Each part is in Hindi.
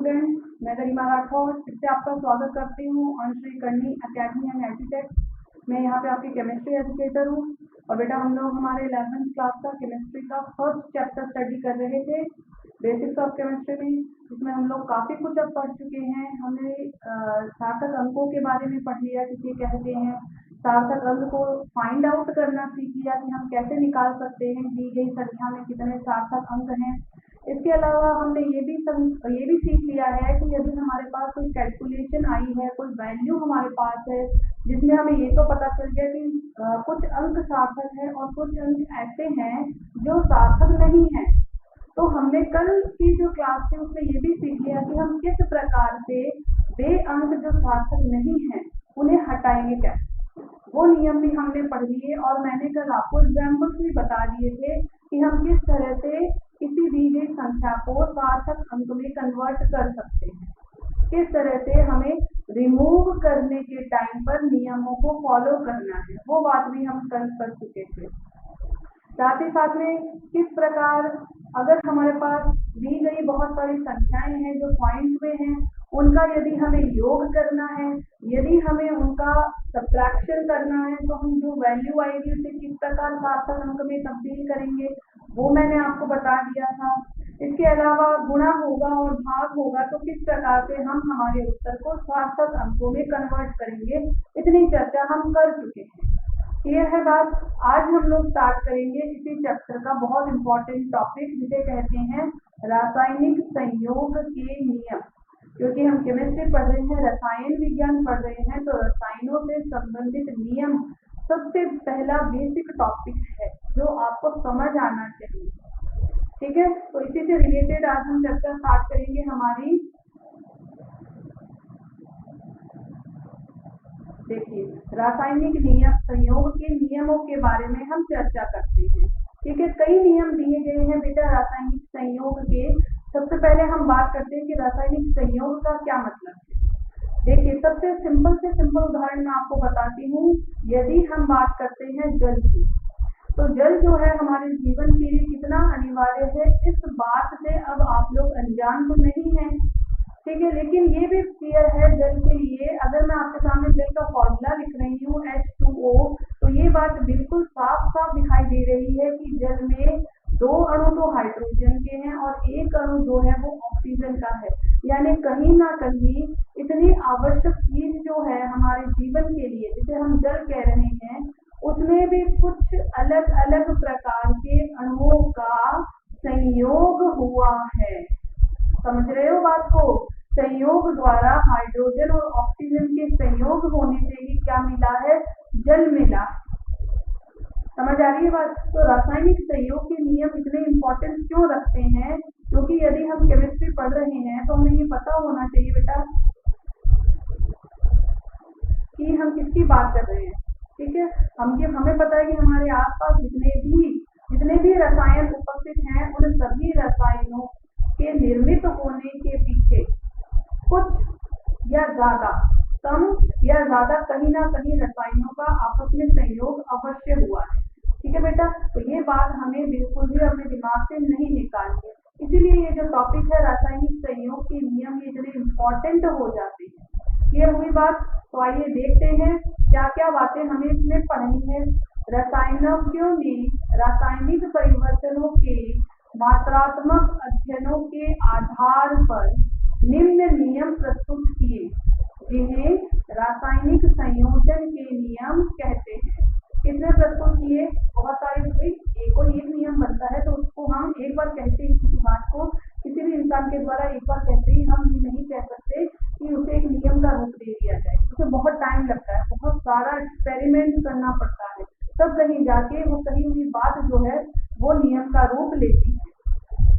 स्टूडेंट, मैं गरिमा राठौर फिर से आपका स्वागत करती हूँ ऑन श्री करनी अकेडमी एंड एजुटेक। मैं यहाँ पे आपकी केमिस्ट्री एजुकेटर हूँ। और बेटा हम लोग हमारे 11th क्लास का केमिस्ट्री का फर्स्ट चैप्टर स्टडी कर रहे थे, बेसिक्स ऑफ केमिस्ट्री में, जिसमें हम लोग काफ़ी कुछ अब पढ़ चुके हैं। हमने सार्थक अंकों के बारे में पढ़ लिया, किसे कहते हैं, सार्थक अंक को फाइंड आउट करना सीख लिया कि हम कैसे निकाल सकते हैं दी गई संख्या में कितने सार्थक अंक हैं। इसके अलावा हमने ये भी सीख लिया है कि यदि हमारे पास कोई कैलकुलेशन आई है, कोई वैल्यू हमारे पास है, जिसमें हमें ये तो पता चल गया कि कुछ अंक सार्थक है और कुछ अंक ऐसे हैं जो सार्थक नहीं है, तो हमने कल की जो क्लास थी उसमें ये भी सीख लिया कि हम किस प्रकार से वे अंक जो सार्थक नहीं हैं उन्हें हटाएंगे कैसे। वो नियम भी हमने पढ़ लिए और मैंने कल आपको एग्जाम्पल्स भी बता दिए थे कि हम किस तरह से किसी दी गई संख्या को सार्थक अंक में कन्वर्ट कर सकते हैं, किस तरह से हमें रिमूव करने के टाइम पर नियमों को फॉलो करना है, वो बात भी हम कल कर चुके थे। साथ ही साथ में किस प्रकार अगर हमारे पास दी गई बहुत सारी संख्याएं हैं जो पॉइंट में हैं, उनका यदि हमें योग करना है, यदि हमें उनका सब्ट्रैक्शन करना है, तो हम जो वैल्यू आएगी उसे किस प्रकार सार्थक अंक में तब्दील करेंगे, वो मैंने आपको बता दिया था। इसके अलावा गुणा होगा और भाग होगा तो किस प्रकार से हम हमारे उत्तर को सार्थक अंकों में कन्वर्ट करेंगे, इतनी चर्चा हम कर चुके हैं। क्लियर है बात। आज हम लोग स्टार्ट करेंगे इसी चैप्टर का बहुत इंपॉर्टेंट टॉपिक, जिसे कहते हैं रासायनिक संयोग के नियम। क्योंकि हम केमिस्ट्री पढ़ रहे हैं, रसायन विज्ञान पढ़ रहे हैं, तो रसायनों से संबंधित नियम सबसे पहला बेसिक टॉपिक है जो आपको समझ आना चाहिए। ठीक है, तो इसी से रिलेटेड आज हम चर्चा स्टार्ट करेंगे हमारी। देखिए, रासायनिक नियम संयोग के नियमों के बारे में हम चर्चा करते हैं। ठीक है, कई नियम दिए गए हैं बेटा रासायनिक संयोग के। सबसे पहले हम बात करते हैं कि रासायनिक संयोग का क्या मतलब है। देखिए, सबसे सिंपल से सिंपल उदाहरण मैं आपको बताती हूँ। यदि हम बात करते हैं जल की, तो जल जो है हमारे जीवन के लिए कितना अनिवार्य है, इस बात से अब आप लोग अनजान तो नहीं है। ठीक है, लेकिन ये भी क्लियर है जल के लिए, अगर मैं आपके सामने जल का फॉर्मूला लिख रही हूँ H2O, तो ये बात बिल्कुल साफ साफ दिखाई दे रही है कि जल में 2 अणु तो हाइड्रोजन के हैं और 1 अणु जो है वो ऑक्सीजन का है। यानी कहीं ना कहीं इतनी आवश्यक चीज जो है हमारे जीवन के लिए, जिसे हम जल कह रहे हैं, उसमें भी कुछ अलग अलग प्रकार के अणुओं का संयोग हुआ है। समझ रहे हो बात को। संयोग द्वारा हाइड्रोजन और ऑक्सीजन के संयोग होने से ही क्या मिला है, जल मिला। समझ आ रही है बात। तो रासायनिक संयोग के नियम इतने इंपॉर्टेंस क्यों रखते हैं, क्योंकि यदि हम केमिस्ट्री पढ़ रहे हैं तो हमें ये पता होना चाहिए बेटा कि हम किसकी बात कर रहे हैं। ठीक है, हमें पता है कि हमारे आसपास जितने भी रसायन उपस्थित हैं, उन सभी रसायनों के निर्मित होने के पीछे कुछ या ज्यादा, कम या ज्यादा, कहीं ना कहीं रसायनों का आपस में संयोग अवश्य हुआ है। ठीक है बेटा, तो ये बात हमें बिल्कुल भी अपने दिमाग से नहीं निकालनी है। इसीलिए ये जो टॉपिक है रासायनिक संयोग के नियम, ये इतने इम्पोर्टेंट हो जाते हैं। क्लियर हुई बात। तो आइए देखते हैं क्या क्या बातें हमें इसमें पढ़नी है। रसायनज्ञों ने रासायनिक परिवर्तनों के मात्रात्मक अध्ययनों के आधार पर निम्न नियम प्रस्तुत किए, जिन्हें रासायनिक संयोजन के नियम कहते हैं। किसने प्रस्तुत किए? बहुत सारे, कोई एक नियम बनता है तो उसको हम एक बार कहते ही, किसी बात को किसी भी इंसान के द्वारा एक बार कहते ही हम ये नहीं कह सकते कि उसे एक नियम का रूप दे दिया जाए। उसे बहुत टाइम लगता है, बहुत सारा एक्सपेरिमेंट करना पड़ता है, तब कहीं जाके वो कही हुई बात जो है वो नियम का रूप लेती है।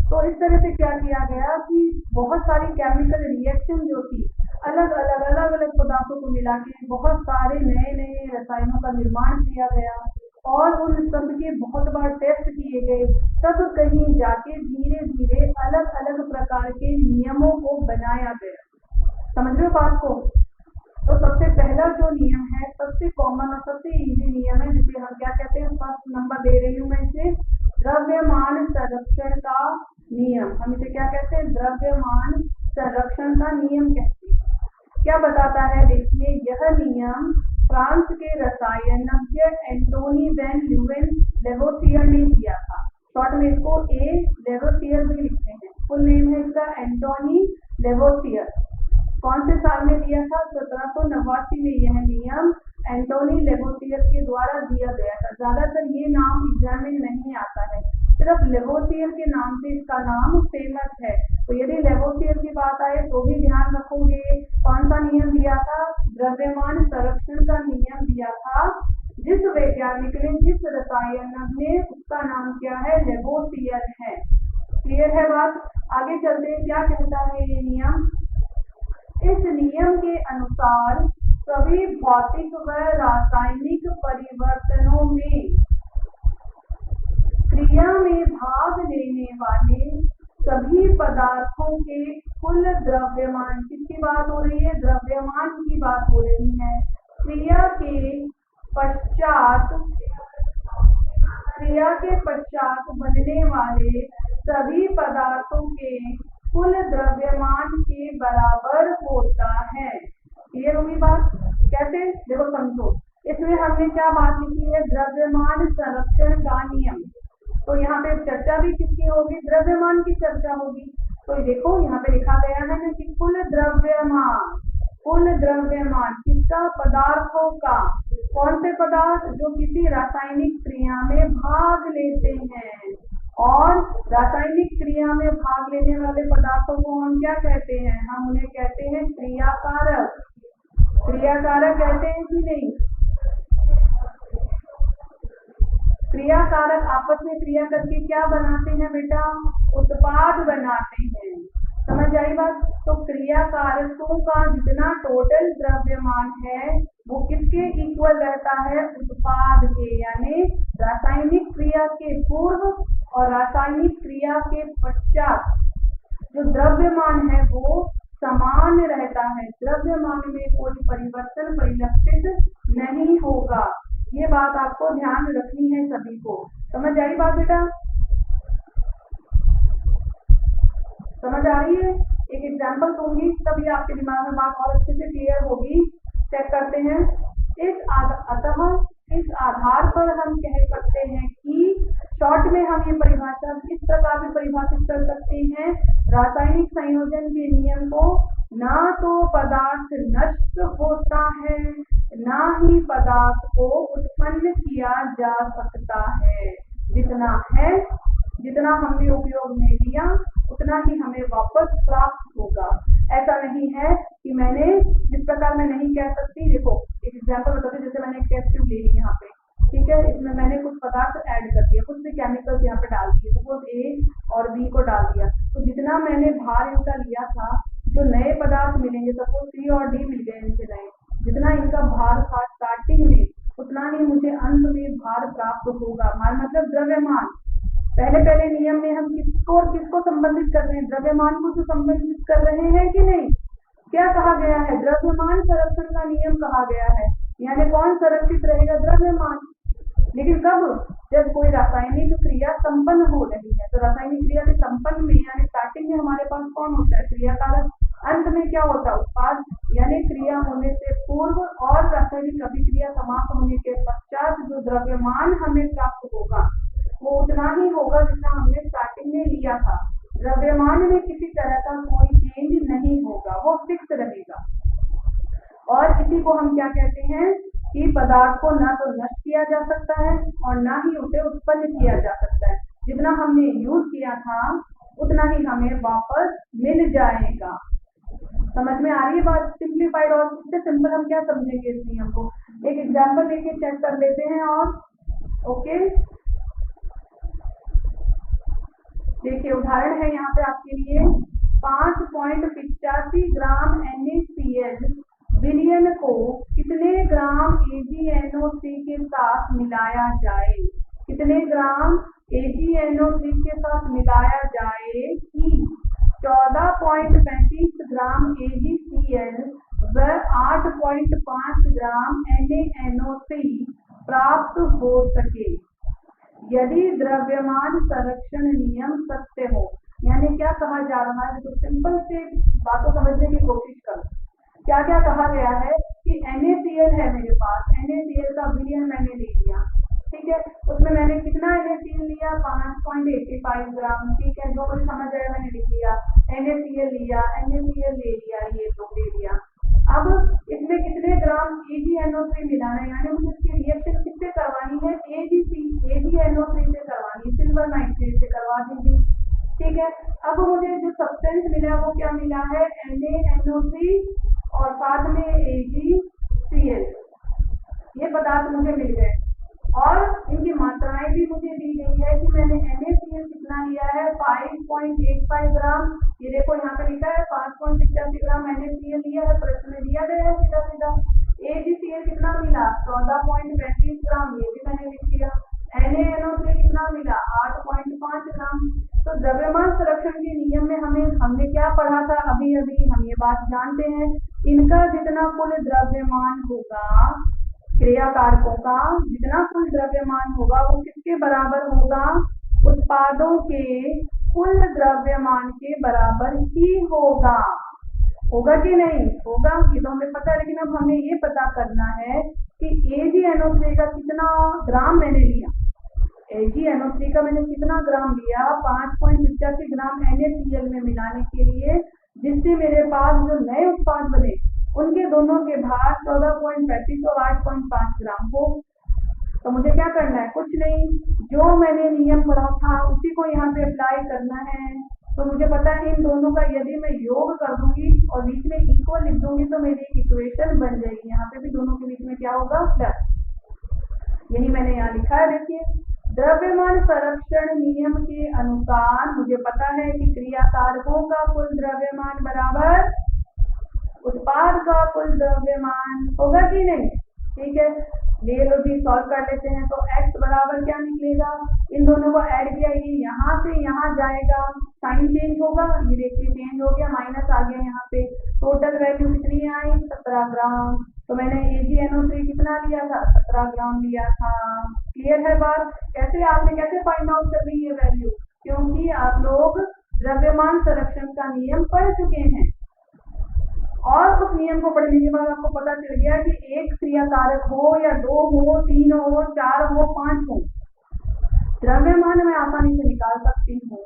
तो इस तरह से क्या किया गया कि बहुत सारी केमिकल रिएक्शन जो थी, अलग अलग पदार्थों को मिला के बहुत सारे नए नए रसायनों का निर्माण किया गया और उन सब के बहुत बार टेस्ट किए गए, तब कहीं जाके धीरे धीरे अलग अलग प्रकार के नियमों को बनाया गया। समझ रहे हो बात को। तो सबसे पहला जो नियम है, सबसे कॉमन और सबसे इजी नियम है, जिसे हम क्या कहते हैं, फर्स्ट नंबर दे रही हूँ मैं इसे, द्रव्यमान संरक्षण का नियम। हम इसे क्या कहते हैं, द्रव्यमान संरक्षण का नियम कहते हैं। क्या बताता है? देखिए, यह नियम फ्रांस के रसायनज्ञ एंटोनी वैन लेवोसियर ने दिया था। शॉर्ट में इसको ए लेवोसियर भी लिखते हैं। फुल नेम है इसका एंटोनी लेवोसियर। कौन से साल में दिया था? 1789 में यह नियम एंटोनी लेवोसियर के द्वारा दिया गया था। ज्यादातर ये नाम एग्जाम में नहीं आता है, सिर्फ लेवोसियर के नाम से इसका नाम फेमस है। तो यदि लेवोसियर की बात आए तो भी ध्यान रखोगे कौन सा नियम दिया था? द्रव्यमान संरक्षण का नियम दिया था। जिस वैज्ञानिक ने, जिस रसायनज्ञ ने, उसका नाम क्या है? लेवोसियर है। क्लियर है बात? आगे चलते हैं। क्या कहता है ये नियम? इस नियम के अनुसार सभी भौतिक व रासायनिक परिवर्तनों में क्रिया में भाग लेने वाले सभी पदार्थों के कुल द्रव्यमान, किसकी बात हो रही है? द्रव्यमान की बात हो रही है। क्रिया के पश्चात बनने वाले सभी पदार्थों के कुल द्रव्यमान के बराबर होता है। क्लियर होगी बात? कैसे? देखो समझो, इसमें हमने क्या बात लिखी है? द्रव्यमान संरक्षण का नियम। तो यहाँ पे चर्चा भी किसकी होगी? द्रव्यमान की चर्चा होगी। तो देखो यहाँ पे लिखा गया है ना कि कुल द्रव्यमान किसका? पदार्थों का। कौन से पदार्थ? जो किसी रासायनिक क्रिया में भाग लेते हैं। और रासायनिक क्रिया में भाग लेने वाले पदार्थों को हम क्या कहते हैं? हम उन्हें कहते हैं क्रियाकारक। क्रियाकारक कहते हैं कि नहीं? क्रियाकारक आपस में क्रिया करके क्या बनाते हैं बेटा? उत्पाद बनाते हैं। समझ आई बात? तो क्रियाकारकों का जितना टोटल द्रव्यमान है वो किसके इक्वल रहता है? उत्पाद के, यानी रासायनिक क्रिया के पूर्व और रासायनिक क्रिया के पश्चात जो द्रव्यमान है वो समान रहता है। द्रव्यमान में कोई परिवर्तन परिलक्षित नहीं होगा। ये बात आपको ध्यान रखनी है सभी को। समझ आई बात बेटा? समझ आ रही है? एक एग्जाम्पल दूंगी तभी आपके दिमाग में बात और अच्छे से क्लियर होगी। चेक करते हैं। इस आधार पर हम कह सकते हैं कि शॉर्ट में हम ये परिभाषा इस प्रकार भी परिभाषित कर सकते हैं। रासायनिक संयोजन के नियम को ना तो पदार्थ नष्ट होता है, ना ही पदार्थ को उत्पन्न किया जा सकता है। जितना हमने उपयोग में लिया उतना ही हमें वापस प्राप्त होगा। ऐसा नहीं है कि मैंने, जिस प्रकार मैं नहीं कह सकती। देखो एक एग्जांपल बताते, जैसे मैंने एक टेस्ट ट्यूब ले ली यहाँ पे, ठीक है, इसमें मैंने कुछ पदार्थ ऐड कर दिया, कुछ भी केमिकल्स यहाँ पे डाल दिए, सपोज ए और बी को डाल दिया। तो जितना मैंने भार इनका लिया था, जो नए पदार्थ मिलेंगे, सपोज सी और डी मिल गए इनसे नए, जितना इनका भार था स्टार्टिंग में उतना ही मुझे अंत में भार प्राप्त होगा। भार मतलब द्रव्यमान। पहले नियम में हम किसको और किसको संबंधित कर रहे हैं? द्रव्यमान को तो संबंधित कर रहे हैं कि नहीं? क्या कहा गया है? द्रव्यमान संरक्षण का नियम कहा गया है। यानी कौन संरक्षित रहेगा? द्रव्यमान। लेकिन कब? जब कोई रासायनिक क्रिया संपन्न हो रही है। तो रासायनिक क्रिया के संपन्न में यानी स्टार्टिंग में हमारे पास कौन होता है? क्रियाकारक। अंत में क्या होता है? उत्पाद। यानी क्रिया होने से पूर्व और रासायनिक अभिक्रिया समाप्त होने के पश्चात जो द्रव्यमान हमें प्राप्त होगा वो उतना ही होगा जितना हमने स्टार्टिंग में लिया था। द्रव्यमान में किसी तरह का कोई चेंज नहीं होगा, वो फिक्स रहेगा। और इसी को हम क्या कहते हैं कि पदार्थ को ना तो नष्ट किया जा सकता है और ना ही उसे उत्पन्न किया जा सकता है। जितना हमने यूज किया था उतना ही हमें वापस मिल जाएगा। समझ में आ रही है बात? सिंप्लीफाइड। और इससे सिंपल हम क्या समझेंगे इस नियम को? एक एग्जाम्पल लेके चेक कर लेते हैं। और ओके, देखिए उदाहरण है यहाँ पे आपके लिए। 5.85 ग्राम NaCl विलयन को कितने ग्राम AgNO3 के साथ मिलाया जाए? कितने ग्राम AgNO3 के साथ मिलाया जाए कि 14.35 ग्राम AgCl व 8.5 ग्राम NaNO3 प्राप्त हो सके यदि द्रव्यमान संरक्षण नियम सत्य हो। यानी क्या कहा जा रहा है? तो सिंपल से बात को समझने की कोशिश करो। क्या क्या कहा गया है कि NaCl है मेरे पास, NaCl का विलयन मैंने ले लिया, ठीक है। उसमें मैंने कितना NaCl लिया, 5.85 ग्राम, ठीक है। जो मुझे समझ आया मैंने लिख लिया, NaCl लिया, NaCl ले लिया, ये तो ले लिया। अब इसमें कितने ग्राम AgNO3 मिलाना है, यानी मुझे इसकी रिएक्शन किससे करवानी है, AgNO3 से करवानी है, सिल्वर नाइट्रेट से करवा दीजिए, ठीक है। अब मुझे जो सब्सटेंस मिला वो क्या मिला है, NaNO3 और साथ में AgCl, ये पदार्थ मुझे मिल गए और इनकी मात्राएं भी मुझे दी गई है कि मैंने NaCl कितना लिया है, 5.85 ग्राम। ये देखो यहाँ पे लिखा है 5.85 ग्राम NaCl लिया है, प्रश्न में दिया गया है सीधा सीधा। AgCl कितना मिला, 14.35 ग्राम, ये भी मैंने लिख लिया। NaNO3 कितना मिला, 8.5 ग्राम। तो द्रव्यमान संरक्षण के नियम में हमने क्या पढ़ा था, अभी हम ये बात जानते हैं, इनका जितना कुल द्रव्यमान होगा, क्रिया कारकों का जितना कुल द्रव्यमान होगा वो किसके बराबर होगा, उत्पादों के कुल द्रव्यमान के बराबर ही होगा। होगा कि नहीं होगा, ये तो हमें पता है, लेकिन अब हमें ये पता करना है कि AgNO3 का कितना ग्राम मैंने लिया, AgNO3 का मैंने कितना ग्राम लिया, 5.85 ग्राम NaCl में मिलाने के लिए, जिससे मेरे पास जो नए उत्पाद बने उनके दोनों के भार 14.35 और 8.5 ग्राम हो। तो मुझे क्या करना है, कुछ नहीं, जो मैंने नियम पढ़ा था उसी को यहाँ पे अप्लाई करना है। तो मुझे पता है इन दोनों का यदि मैं योग कर दूंगी और बीच में इक्वल लिख दूंगी तो मेरी एक इक्वेशन बन जाएगी। यहाँ पे भी दोनों के बीच में क्या होगा, प्लस। यही मैंने यहाँ लिखा है, देखिए, द्रव्यमान संरक्षण नियम के अनुसार मुझे पता है कि क्रिया कारकों का कुल द्रव्यमान बराबर उत्पाद का कुल द्रव्यमान होगा कि नहीं, ठीक है। ले लो जी, सॉल्व कर लेते हैं। तो x बराबर क्या निकलेगा, इन दोनों को ऐड किया, ये यहाँ से यहाँ जाएगा, साइन चेंज होगा, ये देखिए चेंज हो गया, माइनस आ गया यहाँ पे। टोटल वैल्यू कितनी आई, 17 ग्राम। तो मैंने AgNO3 कितना लिया था, 17 ग्राम लिया था। क्लियर है बात, आपने कैसे फाइंड आउट कर ली ये वैल्यू, क्योंकि आप लोग द्रव्यमान संरक्षण का नियम पढ़ चुके हैं और उस नियम को पढ़ने के बाद आपको पता चल गया कि एक क्रिया कारक हो या 2 हो, 3 हो, 4 हो, 5 हो, द्रव्यमान मैं आसानी से निकाल सकती हूँ।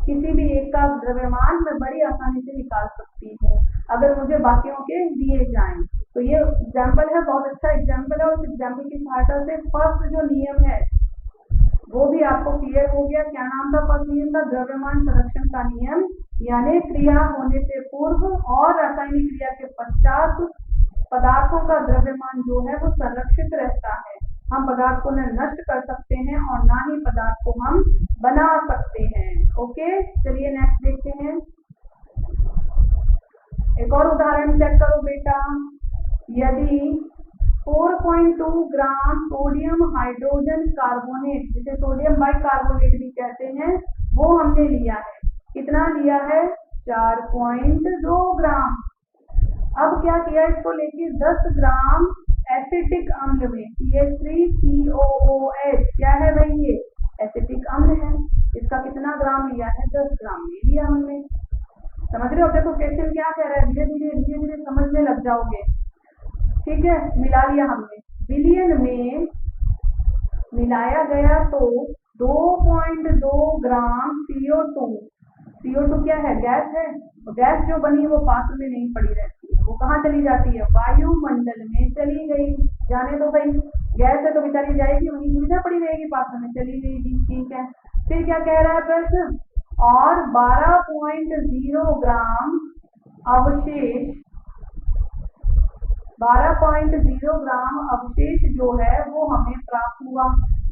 किसी भी एक का द्रव्यमान मैं बड़ी आसानी से निकाल सकती हूँ अगर मुझे बाकियों के दिए जाएं। तो ये एग्जाम्पल है, बहुत अच्छा एग्जाम्पल है, और इस एग्जाम्पल की सहायता से फर्स्ट जो नियम है वो भी आपको क्लियर हो गया। क्या नाम था फर्स्ट नियम का, द्रव्यमान संरक्षण का नियम, यानी क्रिया होने से पूर्व और रासायनिक क्रिया के पश्चात पदार्थों का द्रव्यमान जो है वो संरक्षित रहता है। हम पदार्थ को न नष्ट कर सकते हैं और ना ही पदार्थ को हम बना सकते हैं। ओके, चलिए नेक्स्ट देखते हैं। एक और उदाहरण चेक करो बेटा। यदि 4.2 ग्राम सोडियम हाइड्रोजन कार्बोनेट, जिसे सोडियम बाइकार्बोनेट भी कहते हैं, वो हमने लिया है। कितना लिया है, 4.2 ग्राम। अब क्या किया, इसको लेके 10 ग्राम एसिटिक अम्ल में, CH3COOH, क्या है भाई, ये एसिटिक अम्ल है। इसका कितना ग्राम लिया है, 10 ग्राम ले लिया हमने। समझ रहे हो, देखो क्वेश्चन क्या कह रहा है, धीरे धीरे समझने लग जाओगे। ठीक है, मिला लिया हमने, विलयन में मिलाया गया तो 2.2 ग्राम CO2 क्या है, गैस है। तो गैस जो बनी वो पात्र में नहीं पड़ी रहती है, वो कहाँ चली जाती है, वायुमंडल में चली गई। जाने दो भाई, गैस है तो बेचारी जाएगी, वहीं थोड़ी ना पड़ी रहेगी, पात्र में चली गई जी, ठीक है। फिर क्या कह रहा है प्रश्न, और 12.0 ग्राम अवशेष, 12.0 ग्राम अवशेष जो है वो हमें प्राप्त हुआ।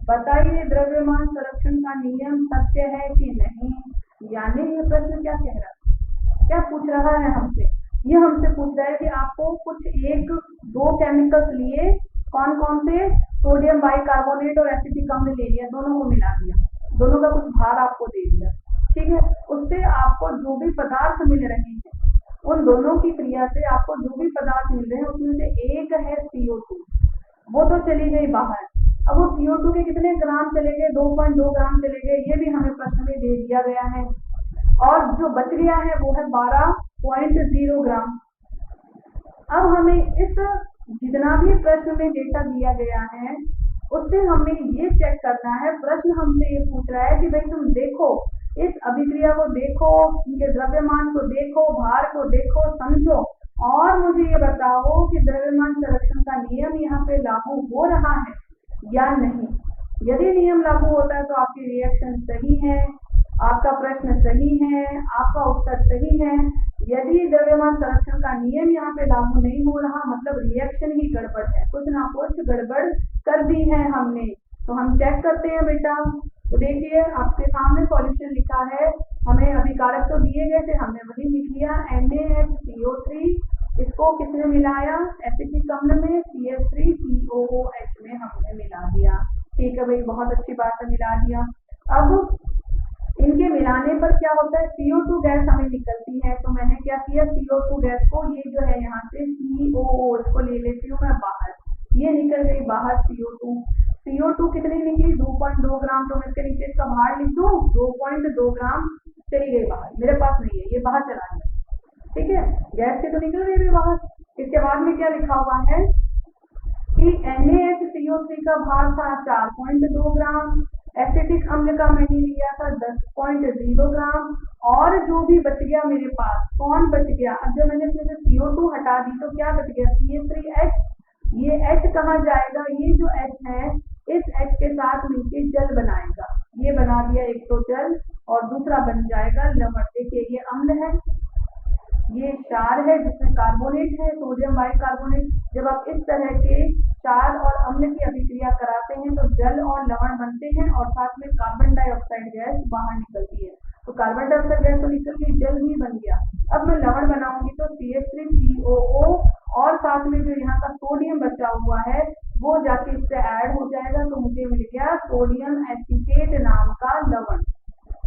बताइए द्रव्यमान संरक्षण का नियम सत्य है कि नहीं। यानी ये प्रश्न क्या कह रहा है, क्या पूछ रहा है हमसे, ये हमसे पूछ रहा है कि आपको कुछ 1-2 केमिकल्स लिए, कौन कौन से, सोडियम बाइकार्बोनेट और एसिटिक अम्ल ले लिया, दोनों को मिला दिया, दोनों का कुछ भार आपको दे दिया, ठीक है। उससे आपको जो भी पदार्थ मिल रहे हैं, उन दोनों की क्रिया से आपको जो भी पदार्थ मिल रहे हैं उसमें से एक है CO2, वो तो चली गई बाहर। अब वो CO2 के कितने ग्राम चले गए, 2.2 ग्राम चले गए, ये भी हमें प्रश्न में दे दिया गया है। और जो बच गया है वो है 0.0 ग्राम। अब हमें इस जितना भी प्रश्न में डेटा दिया गया है उससे हमें ये चेक करना है। प्रश्न हमसे ये पूछ रहा है कि भाई तुम देखो, इस अभिक्रिया को देखो, इनके द्रव्यमान को देखो, भार को देखो, समझो और मुझे ये बताओ कि द्रव्यमान संरक्षण का नियम यहाँ पे लागू हो रहा है या नहीं। यदि नियम लागू होता है तो आपकी रिएक्शन सही है, आपका प्रश्न सही है, आपका उत्तर सही है। यदि द्रव्यमान संरक्षण का नियम यहाँ पे लागू नहीं हो रहा मतलब रिएक्शन ही गड़बड़ है, कुछ ना कुछ गड़बड़ कर दी है हमने। तो हम चेक करते हैं बेटा। तो देखिए आपके सामने सॉल्यूशन लिखा है, हमें अभिकारक तो दिए गए थे, हमने वही लिख लिया NaHCO3। इसको किसने मिलाया? एसिटिक अम्ल में CH3COOH में हमने मिला दिया। ठीक है भाई, बहुत अच्छी बात है, मिला दिया। अब इनके मिलाने पर क्या होता है, CO2 गैस हमें निकलती है। तो मैंने क्या किया, CO2 गैस को ये जो है यहाँ से COO इसको ले लेती हूँ मैं बाहर, ये निकल गई बाहर CO2 कितनी निकली 2.2 ग्राम। तो मैं इसके नीचे इसका भार लिख दूँ, 2.2 ग्राम चली गई बाहर, मेरे पास नहीं है, ये बाहर चला गया। ठीक है, गैस से तो निकल गई बाहर। इसके बाद में क्या लिखा हुआ है कि NaHCO3 का भार था 4.2 ग्राम, एसिटिक अम्ल का मैंने लिया था 10.0 ग्राम, और जो भी बच गया मेरे पास, कौन बच गया? अब जब मैंने इसमें से CO2 हटा दी तो क्या बच गया, CH3H। ये H कहाँ जाएगा, ये जो H है इस H के साथ मिलकर जल बनाएगा। ये बना दिया एक तो जल और दूसरा बन जाएगा लवण। देखिए ये अम्ल है, ये क्षार है जिसमें कार्बोनेट है, सोडियम बाइकार्बोनेट। जब आप इस तरह के क्षार और अम्ल की अभिक्रिया कराते हैं तो जल और लवण बनते हैं और साथ में कार्बन डाइऑक्साइड गैस बाहर निकलती है। तो कार्बन डाइऑक्साइड गैस तो निकल गई, जल भी बन गया। अब मैं लवण बनाऊंगी तो CH3COO और साथ में जो यहाँ का सोडियम बचा हुआ है वो जाके इससे ऐड हो जाएगा, तो मुझे मिल गया सोडियम एसीटेट नाम का लवण।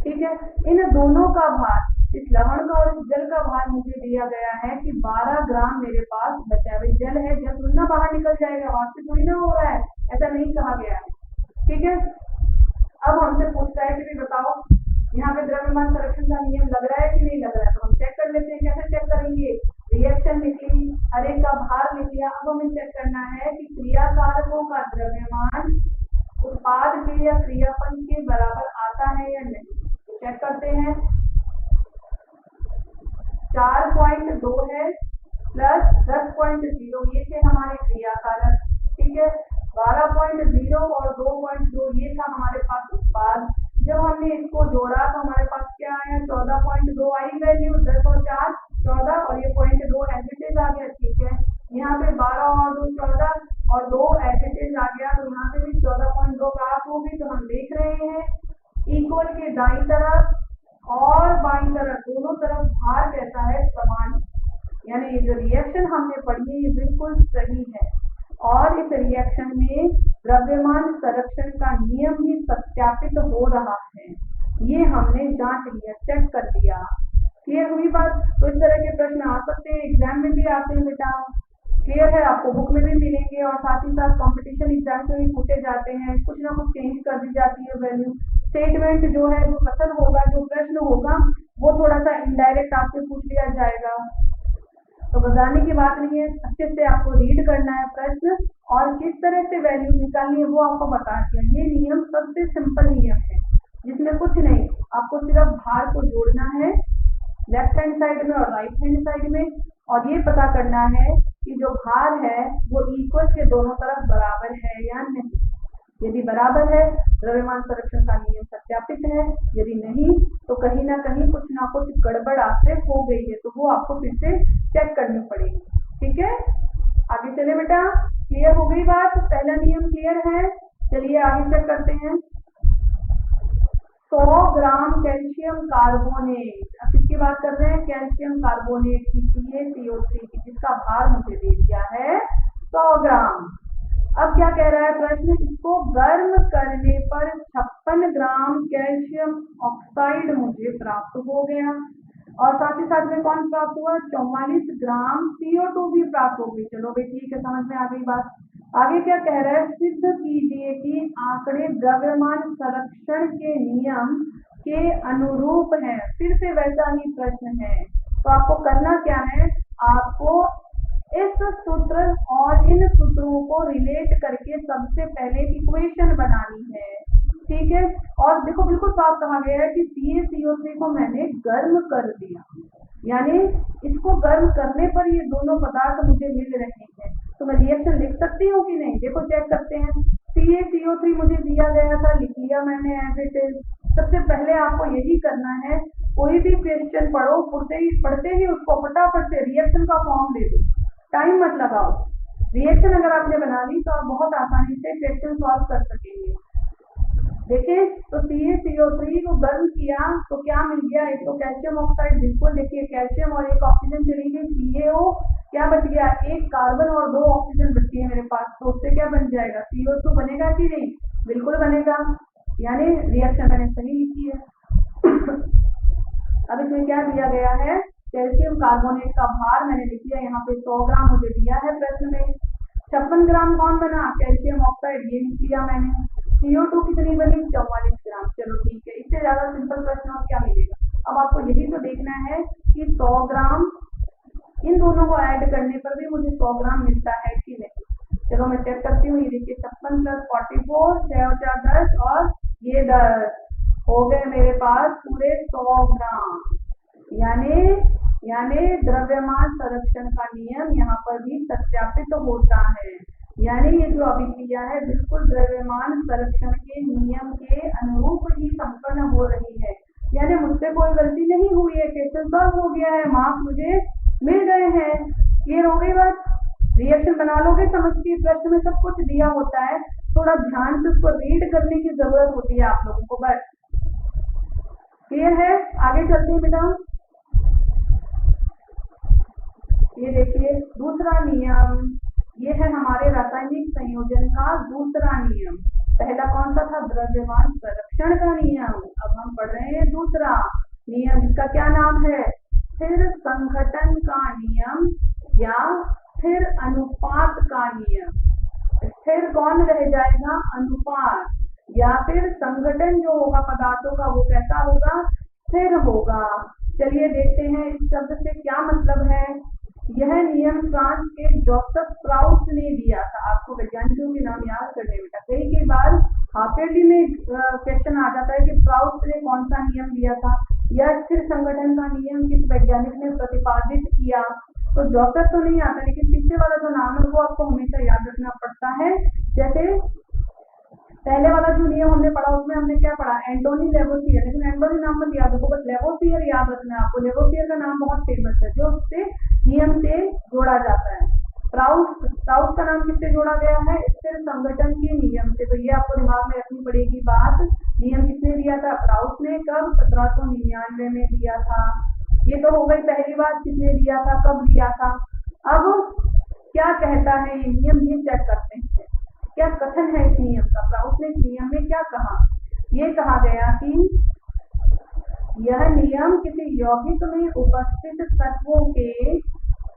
ठीक है, इन दोनों का भार, इस लवण का और इस जल का भार मुझे दिया गया है कि 12 ग्राम मेरे पास बचा है। जल है, जल थोड़ी ना बाहर निकल जाएगा, वाष्प थोड़ी ना हो रहा है, ऐसा नहीं कहा गया है। ठीक है, अब हमसे पूछता है कि बताओ यहाँ पे द्रव्यमान संरक्षण का नियम लग रहा है कि नहीं लग रहा है। तो हम चेक कर लेते हैं, कैसे चेक करेंगे, रिएक्शन लिख ली, हर एक का भार लिख लिया। अब हमें चेक करना है कि क्रियाकारकों का द्रव्यमान उत्पाद के या क्रियाफल के बराबर आता है या नहीं। चेक करते हैं, 4.2 है प्लस 10.0 ये थे हमारे क्रियाकारक। ठीक है, 12.0 और 2.2 ये था हमारे पास उत्पाद। जब हमने इसको जोड़ा तो हमारे पास क्या आया, 14.2 आई वैल्यू, 10 और 4 14 और ये 0.2 एसिटेज आ गया। ठीक है, यहाँ पे 12 और 2 14 और 2 एसिटेज आ गया, तो यहाँ पे भी 14.2 प्राप्त होगी। तो हम देख रहे हैं इक्वल के दाईं तरफ और बाईं तरफ दोनों तरफ भार कैसा है, समान। यानी ये जो रिएक्शन हमने पढ़ी है ये बिल्कुल सही है और इस रिएक्शन में द्रव्यमान संरक्षण का नियम भी सत्यापित हो रहा है। ये हमने जांच लिया, चेक कर लिया। क्लियर हुई बात? तो इस तरह के प्रश्न आ सकते हैं, एग्जाम में भी आते हैं बेटा। क्लियर है, आपको बुक में भी मिलेंगे और साथ ही साथ कंपटीशन एग्जाम से भी पूछे जाते हैं। कुछ ना कुछ चेंज कर दी जाती है वैल्यू। स्टेटमेंट जो है जो कथन होगा, जो प्रश्न होगा वो थोड़ा सा इनडायरेक्ट आपसे पूछ लिया जाएगा। तो घबराने की बात नहीं है, अच्छे से आपको रीड करना है प्रश्न और किस तरह से वैल्यू निकालनी है वो आपको बता दिया। ये नियम सबसे सिंपल नियम है जिसमें कुछ नहीं, आपको सिर्फ भार को जोड़ना है लेफ्ट हैंड साइड में और राइट हैंड साइड में, और ये पता करना है कि जो भार है वो इक्वल के दोनों तरफ बराबर है या नहीं। यदि बराबर है द्रव्यमान संरक्षण का नियम सत्यापित है, यदि नहीं तो कहीं ना कुछ गड़बड़ आपसे हो गई है, तो वो आपको फिर से चेक करनी पड़ेगी। ठीक है, आगे चले बेटा। क्लियर हो गई बात? पहला नियम क्लियर है? चलिए आगे चेक करते हैं। 100 ग्राम कैल्शियम कार्बोनेट, अब किसकी बात कर रहे हैं, कैल्शियम कार्बोनेट की CaCO3 की, जिसका भार मुझे दे दिया है 100 ग्राम। अब क्या कह रहा है प्रश्न, इसको गर्म करने पर 56 ग्राम कैल्शियम ऑक्साइड मुझे प्राप्त हो गया और साथ ही साथ में कौन प्राप्त हुआ, 44 ग्राम CO2 भी प्राप्त हो गई। चलो भाई ठीक है, समझ में आ गई बात। आगे क्या कह रहा है, सिद्ध कीजिए कि आंकड़े द्रव्यमान संरक्षण के नियम के अनुरूप हैं। फिर से वैसा ही प्रश्न है, तो आपको करना क्या है, आपको इस सूत्र और इन सूत्रों को रिलेट करके सबसे पहले इक्वेशन बनानी है, ठीक है। और देखो बिल्कुल साफ कहा गया है कि CaCO3 को मैंने गर्म कर दिया, यानी इसको गर्म करने पर ये दोनों पदार्थ मुझे मिल रहे हैं। तो मैं रिएक्शन लिख सकती हूँ कि नहीं, देखो चेक करते हैं। CaCO3 मुझे दिया गया था, लिख लिया मैंने एज इट इज। सबसे पहले आपको यही करना है, कोई भी क्वेश्चन पढ़ो, पढ़ते ही उसको फटाफट से रिएक्शन का फॉर्म दे दो, टाइम मत लगाओ। रिएक्शन अगर आपने बना ली तो आप बहुत आसानी से क्वेश्चन सॉल्व कर सकेंगे। देखिए तो CaCO3 को गर्म किया तो क्या मिल गया, एक तो कैल्शियम ऑक्साइड, बिल्कुल देखिए कैल्शियम और एक ऑक्सीजन चली गई, CaO क्या बच गया, एक कार्बन और 2 ऑक्सीजन बची है मेरे पास। तो उससे क्या बन जाएगा, CO2 बनेगा कि नहीं, बिल्कुल बनेगा, यानी रिएक्शन मैंने सही लिखी है। अब इसमें क्या दिया गया है, कैल्शियम कार्बोनेट का भार मैंने लिख लिया यहाँ पे 100 ग्राम मुझे दिया है प्रश्न में। 56 ग्राम कौन बना, कैल्शियम ऑक्साइड, ये लिख लिया मैंने। CO2 कितनी बनी, 44 ग्राम। चलो ठीक है, इससे ज्यादा सिंपल प्रश्न और क्या मिलेगा। अब आपको यही तो देखना है कि 100 ग्राम इन दोनों को ऐड करने पर भी मुझे 100 ग्राम मिलता है कि नहीं। चलो मैं चेक करती हूँ, ये देखिए 56 + 44, 6 और 4 10 और ये 10 हो गए मेरे पास पूरे 100 ग्राम। यानी द्रव्यमान संरक्षण का नियम यहाँ पर भी सत्यापित होता है, यानी ये जो अभिक्रिया है बिल्कुल द्रव्यमान संरक्षण के नियम के अनुरूप ही संपन्न हो रही है, यानी मुझसे कोई गलती नहीं हुई है, क्वेश्चन सॉल्व हो गया है, मार्क्स मुझे मिल गए हैं। क्लियर हो गई बात, रिएक्शन बना लोगे समझ के, प्रश्न में सब कुछ दिया होता है, थोड़ा ध्यान से उसको रीड करने की जरूरत होती है आप लोगों को, बस। क्लियर है, आगे चलते हैं बेटा। ये देखिए दूसरा नियम, ये है हमारे रासायनिक संयोजन का दूसरा नियम। पहला कौन सा था, द्रव्यमान संरक्षण का नियम। अब हम पढ़ रहे हैं दूसरा नियम, जिसका क्या नाम है, स्थिर संघटन का नियम या स्थिर अनुपात का नियम। स्थिर कौन रह जाएगा, अनुपात, या फिर संगठन जो होगा पदार्थों का वो कैसा होगा, स्थिर होगा। चलिए देखते हैं इस शब्द से क्या मतलब है। यह नियम फ्रांस के जोसेफ प्राउस्ट ने दिया था। आपको वैज्ञानिकों के नाम याद करने में कई बार हाफ ईयरली में क्वेश्चन आ जाता है कि प्राउस्ट ने कौन सा नियम दिया था, या स्थिर संगठन का नियम किस वैज्ञानिक ने प्रतिपादित किया। तो जोसेफ तो नहीं आता, लेकिन पीछे वाला जो नाम है वो आपको हमेशा याद रखना पड़ता है। जैसे पहले वाला जो नियम हमने पढ़ा उसमें हमने क्या पढ़ा, एंटोनी लेवोसियर, लेकिन एंटोनी नाम मत याद रखो, बस लेवोसियर याद रखना है आपको। लेवोसियर का नाम बहुत फेमस है, जो उससे नियम से जोड़ा जाता है। प्राउस्ट का नाम किससे जोड़ा गया है, स्थिर संगठन के नियम से। तो ये आपको दिमाग में रखनी पड़ेगी बात। नियम किसने दिया था, प्राउस्ट ने। कब, 1799 में दिया था। ये तो हो गई पहली बात, किसने दिया था, कब दिया था। अब क्या कहता है ये नियम, ये चेक करते हैं क्या कथन है इस नियम का। प्राउस्ट ने इस नियम में क्या कहा, ये कहा गया कि यह नियम किसी यौगिक में उपस्थित तत्वों के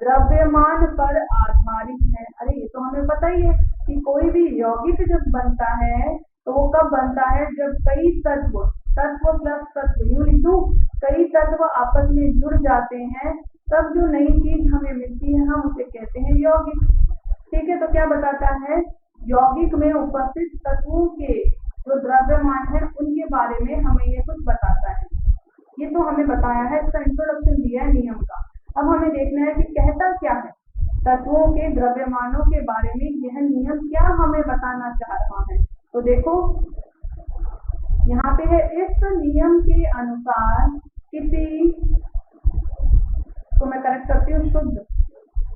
द्रव्यमान पर आधारित है। अरे ये तो हमें पता ही है कि कोई भी यौगिक जब बनता है तो वो कब बनता है, जब कई तत्व प्लस तत्व, यूं लिख दूं, कई तत्व आपस में जुड़ जाते हैं, तब जो नई चीज हमें मिलती है हम उसे कहते हैं यौगिक। ठीक है, तो क्या बताता है, यौगिक में उपस्थित तत्वों के जो द्रव्यमान है उनके बारे में हमें ये कुछ बताता है। ये तो हमें बताया है, इसका इंट्रोडक्शन दिया है नियम का। अब हमें देखना है कि कहता क्या है, तत्वों के द्रव्यमानों के बारे में यह नियम क्या हमें बताना चाह रहा है। तो देखो यहाँ पे है, इस नियम के अनुसार किसी, तो मैं करेक्ट करती हूँ,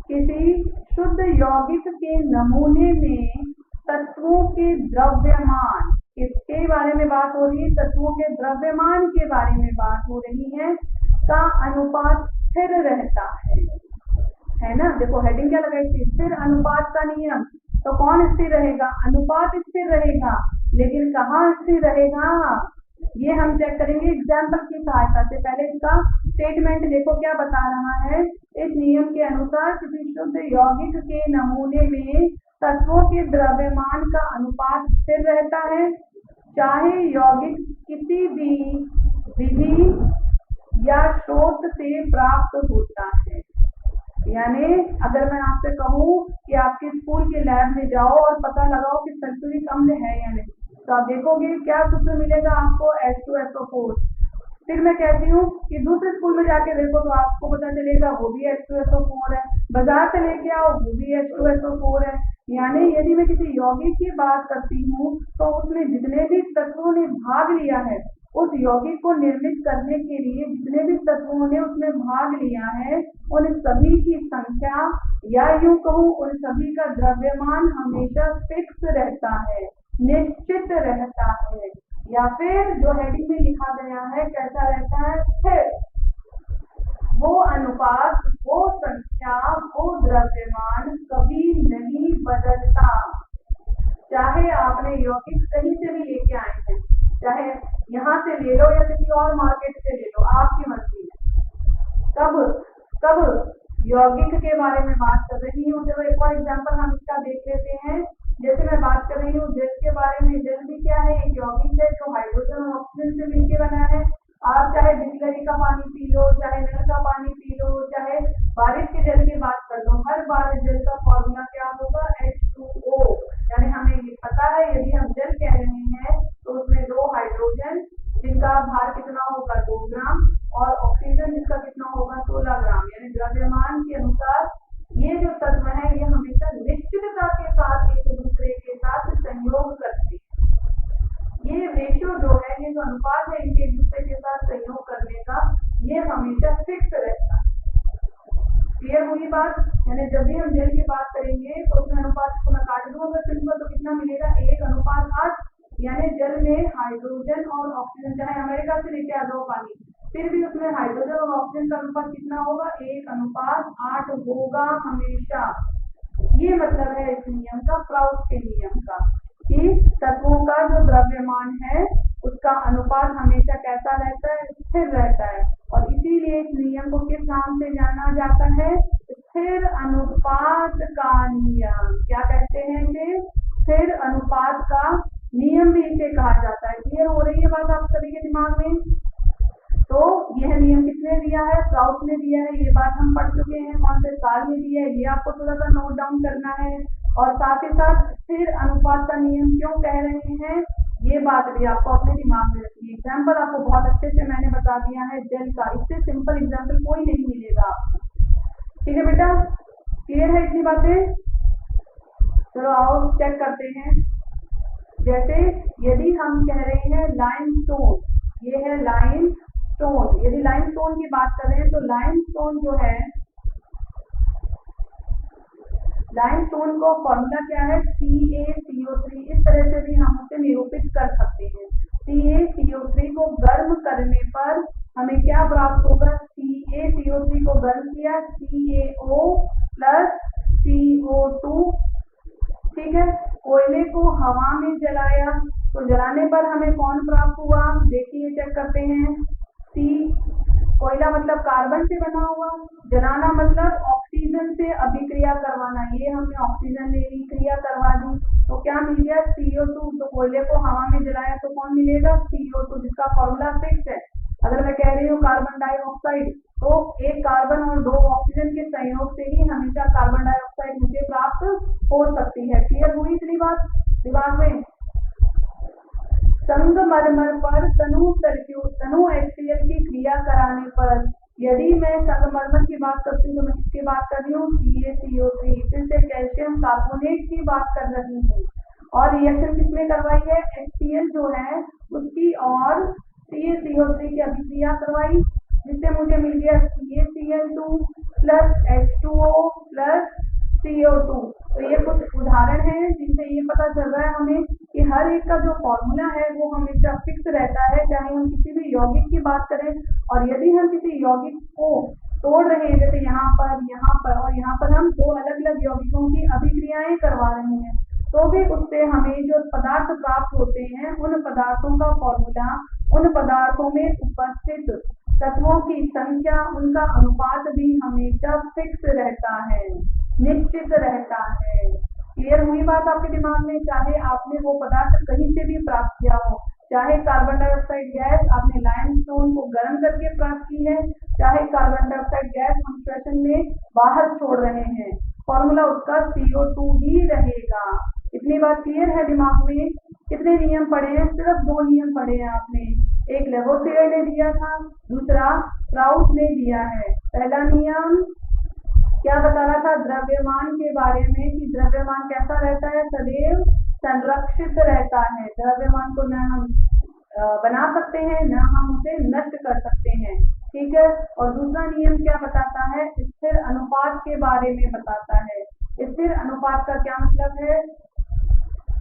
किसी शुद्ध यौगिक के नमूने में तत्वों के द्रव्यमान, किसके बारे में बात हो रही है, तत्वों के द्रव्यमान के बारे में बात हो रही है, का अनुपात स्थिर रहता है ना। देखो हेडिंग क्या लगाई थी, स्थिर अनुपात का नियम। तो कौन स्थिर रहेगा, अनुपात स्थिर रहेगा, लेकिन कहाँ स्थिर रहेगा ये हम चेक करेंगे एग्जाम्पल की सहायता से। पहले इसका स्टेटमेंट देखो क्या बता रहा है, इस नियम के अनुसार किसी शुद्ध यौगिक के नमूने में तत्वों के द्रव्यमान का अनुपात स्थिर रहता है, चाहे यौगिक किसी भी विधि या स्रोत से प्राप्त होता है। यानी अगर मैं आपसे कहूँ कि आपके स्कूल के लैब में जाओ और पता लगाओ कि सल्फ्यूरिक अम्ल है या नहीं, तो आप देखोगे क्या सूत्र मिलेगा आपको, H2SO4। फिर मैं कहती हूँ कि दूसरे स्कूल में जाके देखो तो आपको पता चलेगा वो भी H2SO4 है, बाजार से लेके आओ वो भी H2SO4 है। यानी यदि मैं किसी यौगिक की बात करती हूँ तो उसमें जितने भी तत्वों ने भाग लिया है, उस यौगिक को निर्मित करने के लिए जितने भी तत्वों ने उसमें भाग लिया है, उन सभी की संख्या या यूं कहूँ उन सभी का द्रव्यमान हमेशा फिक्स रहता है, निश्चित रहता है, या फिर जो हेडिंग में लिखा गया है कैसा रहता है, स्थिर। वो अनुपात, वो संख्या, वो द्रव्यमान कभी नहीं बदलता। चाहे आपने यौगिक कहीं से भी लेके आए हैं, चाहे यहाँ से ले लो या किसी और मार्केट से ले लो, आपकी मर्जी है। तब यौगिक के बारे में बात कर रही हूँ। चलो एक और एग्जांपल हम इसका देख लेते हैं। जैसे मैं बात कर रही हूँ जल के बारे में। जल भी क्या है, एक यौगिक है जो हाइड्रोजन और ऑक्सीजन से मिलकर बना है। आप चाहे बिसलरी का पानी पी लो, चाहे नल का पानी पी लो, चाहे बारिश के जल की बात कर लो, हर बार जल का फॉर्मूला क्या होगा, H2O। यानी हमें ये पता है यदि हम जल कह रहे हैं तो उसमें 2 हाइड्रोजन जिनका भार कितना होगा 2 ग्राम और ऑक्सीजन जिसका कितना होगा 16 ग्राम। यानी द्रव्यमान के अनुसार ये जो तत्व है ये हमेशा निश्चितता के साथ एक दूसरे के साथ संयोग करते हैं। ये रेशियो जो है, ये जो अनुपात है इनके एक दूसरे के साथ संयोग करने का, ये हमेशा फिक्स रहता है। क्लियर हुई बात? यानी जब भी हम जल की बात करेंगे तो उसमें अनुपात को मैं काट दूंगा सिंपल, तो कितना मिलेगा 1:8। यानी जल में हाइड्रोजन और ऑक्सीजन, चाहे अमेरिका से लेके आ जाओ पानी, फिर भी उसमें हाइड्रोजन और ऑक्सीजन का अनुपात कितना होगा, 1:8 होगा हमेशा। ये मतलब है इस नियम का, प्राउड के नियम का, कि तत्वों का जो द्रव्यमान है उसका अनुपात हमेशा कैसा रहता है, स्थिर रहता है। और इसीलिए इस नियम को किस नाम से जाना जाता है, स्थिर अनुपात का नियम। क्या कहते हैं इसे, स्थिर अनुपात का नियम भी इसे कहा जाता है। क्लियर हो रही है बात आप सभी के दिमाग में? तो यह नियम किसने दिया है, प्राउड ने दिया है। ये बात हम पढ़ चुके हैं, कौन से साल में दिया है ये आपको थोड़ा सा नोट डाउन करना है। और साथ ही साथ स्थिर अनुपात का नियम क्यों कह रहे हैं, ये बात भी आपको अपने दिमाग में रखनी है। एग्जाम्पल आपको बहुत अच्छे से मैंने बता दिया है जल का, इससे सिंपल एग्जाम्पल कोई नहीं मिलेगा। ठीक है बेटा, क्लियर है इतनी बातें? चलो आओ चेक करते हैं। जैसे यदि हम कह रहे हैं लाइमस्टोन, ये है लाइमस्टोन। यदि लाइमस्टोन की बात करें तो लाइमस्टोन जो है, लाइमस्टोन को फॉर्मूला क्या है, CaCO3। इस तरह से भी हम उसे निरूपित कर सकते हैं। CaCO3 को गर्म करने पर हमें क्या प्राप्त होगा, CaCO3 को गर्म किया, CaO प्लस CO2। ठीक है, कोयले को हवा में जलाया तो जलाने पर हमें कौन प्राप्त हुआ, देखिए चेक करते हैं। कोयला मतलब कार्बन से बना हुआ, जलाना मतलब ऑक्सीजन से अभिक्रिया करवाना, ये हमने ऑक्सीजन ले ली, क्रिया करवा दी, तो क्या मिल गया CO2। तो कोयले को हवा में जलाया तो कौन मिलेगा, CO2, जिसका फॉर्मूला फिक्स है। अगर मैं कह रही हूँ कार्बन डाइऑक्साइड, तो एक कार्बन और 2 ऑक्सीजन के संयोग से ही हमेशा कार्बन डाइऑक्साइड मुझे प्राप्त हो सकती है। क्लियर हुई इतनी बात दिमाग में? संगमरमर पर तनु HCl की क्रिया कराने पर, यदि मैं संगमरमर की बात करती हूँ तो मैं किसकी बात कर रही हूँ, CaCO3, फिर से कैल्शियम कार्बोनेट की बात कर रही हूँ। और रिएक्शन किसमें करवाई है, HCl जो है उसकी और CaCO3 की अभिक्रिया करवाई, जिससे मुझे मिल गया CaCl2 plus H2O plus CO2। तो ये कुछ उदाहरण हैं जिनसे ये पता चल रहा है हमें कि हर एक का जो फॉर्मूला है वो हमेशा फिक्स रहता है, चाहे हम किसी भी यौगिक की बात करें। और यदि हम किसी यौगिक को तोड़ रहे हैं, जैसे यहाँ पर और यहाँ पर हम 2 अलग अलग यौगिकों की अभिक्रियाएं करवा रहे हैं, तो भी उससे हमें जो पदार्थ प्राप्त होते हैं, उन पदार्थों का फॉर्मूला, उन पदार्थों में उपस्थित तत्वों की संख्या, उनका अनुपात भी हमेशा फिक्स रहता है, निश्चित रहता है। क्लियर हुई बात आपके दिमाग में? चाहे आपने वो पदार्थ कहीं से भी प्राप्त किया हो, चाहे कार्बन डाइऑक्साइड गैस आपने लाइमस्टोन को गर्म करके प्राप्त की है, चाहे कार्बन डाइऑक्साइड गैस हम श्वसन में बाहर छोड़ रहे हैं, फॉर्मूला उसका CO2 ही रहेगा। इतनी बात क्लियर है दिमाग में? कितने नियम पढ़े हैं? सिर्फ 2 नियम पढ़े हैं आपने। एक लेवोसियर ने दिया था, दूसरा प्राउड ने दिया है। पहला नियम क्या बता रहा था द्रव्यमान के बारे में कि द्रव्यमान कैसा रहता है? सदैव संरक्षित रहता है। द्रव्यमान को न हम बना सकते हैं, न हम उसे नष्ट कर सकते हैं। ठीक है। और दूसरा नियम क्या बताता है? स्थिर अनुपात के बारे में बताता है। स्थिर अनुपात का क्या मतलब है?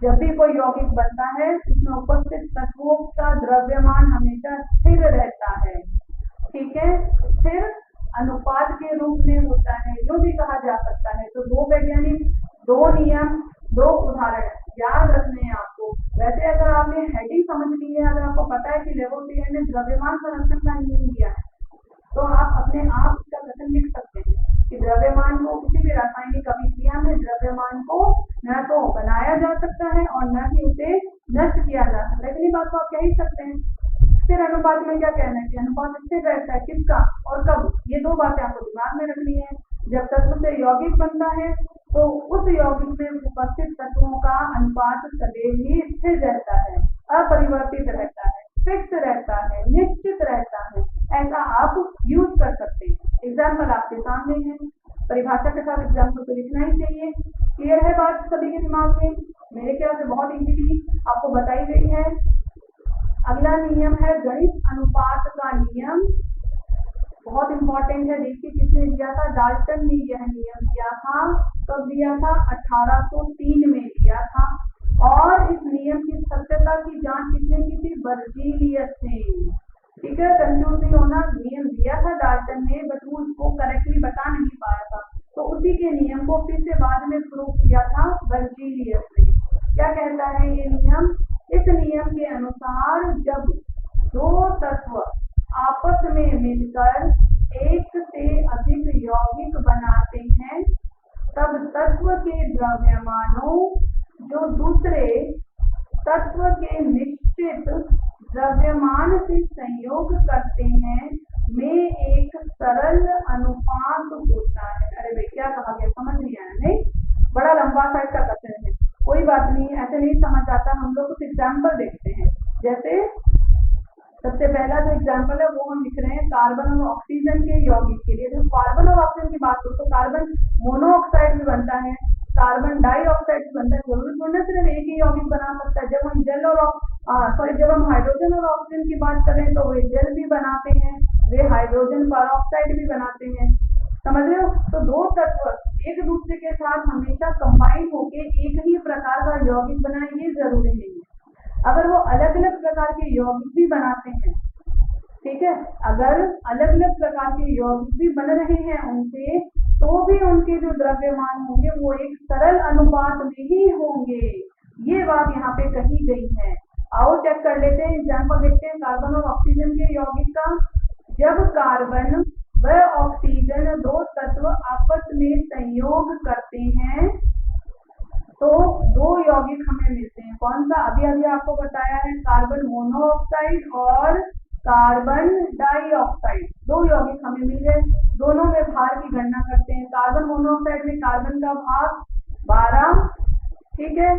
जब भी कोई यौगिक बनता है उसमें उपस्थित तत्वों का द्रव्यमान हमेशा स्थिर रहता है। ठीक है। स्थिर अनुपात के रूप में होता है, यूं भी कहा जा सकता है। तो 2 वैज्ञानिक, 2 नियम, 2 उदाहरण याद रखने हैं आपको। वैसे अगर आपने हेडिंग समझ ली है, अगर आपको पता है कि लेवोसियर ने द्रव्यमान संरक्षण का नियम दिया है, तो आप अपने आप इसका कथन लिख सकते हैं कि द्रव्यमान को किसी भी रासायनिक अभिक्रिया में द्रव्यमान को न तो बनाया जा सकता है और न ही उसे नष्ट किया जा सकता है। इतनी बात तो आप कह ही सकते हैं। स्थिर अनुपात में क्या कहना है कि अनुपात स्थिर रहता है, किसका और कब? ये 2 बातें आपको दिमाग में रखनी है। जब तत्व से यौगिक बनता है तो उस यौगिक में उपस्थित तत्वों का अनुपात सदैव ही स्थिर रहता है, अपरिवर्तित रहता है, फिक्स रहता है, निश्चित रहता है। ऐसा आप यूज कर सकते हैं। एग्जाम्पल आपके सामने है, परिभाषा के साथ एग्जाम्पल तो लिखना ही चाहिए। क्लियर है बात सभी के दिमाग में? मेरे ख्याल से बहुत इजीली आपको बताई गई है। अगला नियम है गणित अनुपात का नियम। बहुत इंपॉर्टेंट है। देखिए किसने दिया था? डाल्टन ने यह नियम दिया था। कब दिया था? 1803 में दिया था। और इस नियम की सत्यता की जांच किसने की थी? बर्जीलियस ने। ठीक है, कंफ्यूज नहीं होना। नियम दिया था डाल्टन ने, बट वो उसको करेक्टली बता नहीं पाया था, तो उसी के नियम को फिर से बाद में प्रूव किया था बर्जीलियस ने। क्या कहता है ये नियम? इस नियम के अनुसार जब 2 तत्व आपस में मिलकर एक से अधिक यौगिक बनाते हैं, तब तत्व के द्रव्यमानों जो दूसरे तत्व के निश्चित द्रव्यमान से संयोग करते हैं में एक सरल अनुपात होता है। अरे भाई क्या कहा गया? समझ नहीं आया? नहीं, बड़ा लंबा सा इसका कथन है। कोई बात नहीं, ऐसे नहीं समझ आता। हम लोग कुछ एग्जाम्पल देखते हैं। जैसे सबसे पहला जो एग्जाम्पल है वो हम लिख रहे हैं कार्बन और ऑक्सीजन के यौगिक के लिए। जब कार्बन और ऑक्सीजन की बात करो तो कार्बन मोनोऑक्साइड भी बनता है, कार्बन डाइऑक्साइड भी बनता है। जरूरी थोड़ी ना सिर्फ एक ही यौगिक बना सकता है। जब हम जल और जब हम हाइड्रोजन और ऑक्सीजन की बात करें तो वे जल भी बनाते हैं, वे हाइड्रोजन परऑक्साइड भी बनाते हैं। समझ रहे हो? तो 2 तत्व एक दूसरे के साथ हमेशा कंबाइन होके एक ही प्रकार का यौगिक बनाए, ये जरूरी नहीं है। अगर वो अलग अलग प्रकार के यौगिक भी बनाते हैं, ठीक है, अगर अलग अलग प्रकार के यौगिक भी बन रहे हैं उनसे, तो भी उनके जो द्रव्यमान होंगे वो एक सरल अनुपात में ही होंगे। ये बात यहाँ पे कही गई है। आओ चेक कर लेते हैं, एग्जाम्पल देखते हैं कार्बन और ऑक्सीजन के यौगिक का। जब कार्बन व ऑक्सीजन 2 तत्व आपस में संयोग करते हैं तो 2 यौगिक हमें मिलते हैं। कौन सा? अभी अभी आपको बताया है, कार्बन मोनोऑक्साइड और कार्बन डाइऑक्साइड। 2 यौगिक हमें मिल गए। दोनों में भार की गणना करते हैं। कार्बन मोनोऑक्साइड में कार्बन का भार 12, ठीक है,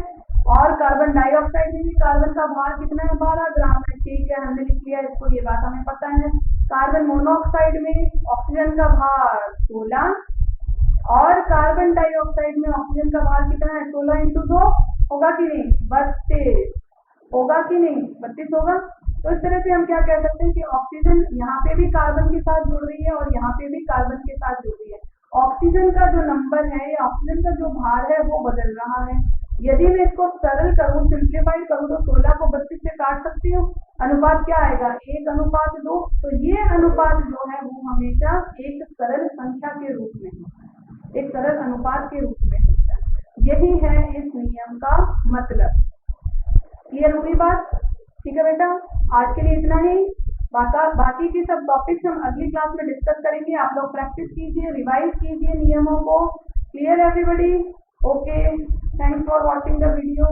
और कार्बन डाइऑक्साइड में भी कार्बन का भार कितना है? 12 ग्राम है। ठीक है, हमने लिख लिया इसको, ये बात हमें पता है। कार्बन मोनोऑक्साइड में ऑक्सीजन का भार 16 और कार्बन डाइऑक्साइड में ऑक्सीजन का भार कितना है? 16 × 2 होगा कि नहीं? 32 होगा कि नहीं? 32 होगा। तो इस तरह से हम क्या कह सकते हैं कि ऑक्सीजन यहाँ पे भी कार्बन के साथ जुड़ रही है और यहाँ पे भी कार्बन के साथ जुड़ रही है। ऑक्सीजन का जो नंबर है या ऑक्सीजन का जो भार है वो बदल रहा है। यदि मैं इसको सरल करूं, सिंप्लीफाइड करूं, तो 16 को 32 से काट सकती हूँ। अनुपात क्या आएगा? 1:2। तो ये अनुपात जो है वो हमेशा एक सरल संख्या के रूप में होता है, एक सरल अनुपात के रूप में होता है। यही है इस नियम का मतलब। क्लियर हुई बात? ठीक है बेटा, आज के लिए इतना ही। बाकी की सब टॉपिक्स हम अगली क्लास में डिस्कस करेंगे। आप लोग प्रैक्टिस कीजिए, रिवाइज कीजिए नियमों को। Clear everybody? Okay, thanks for watching the video.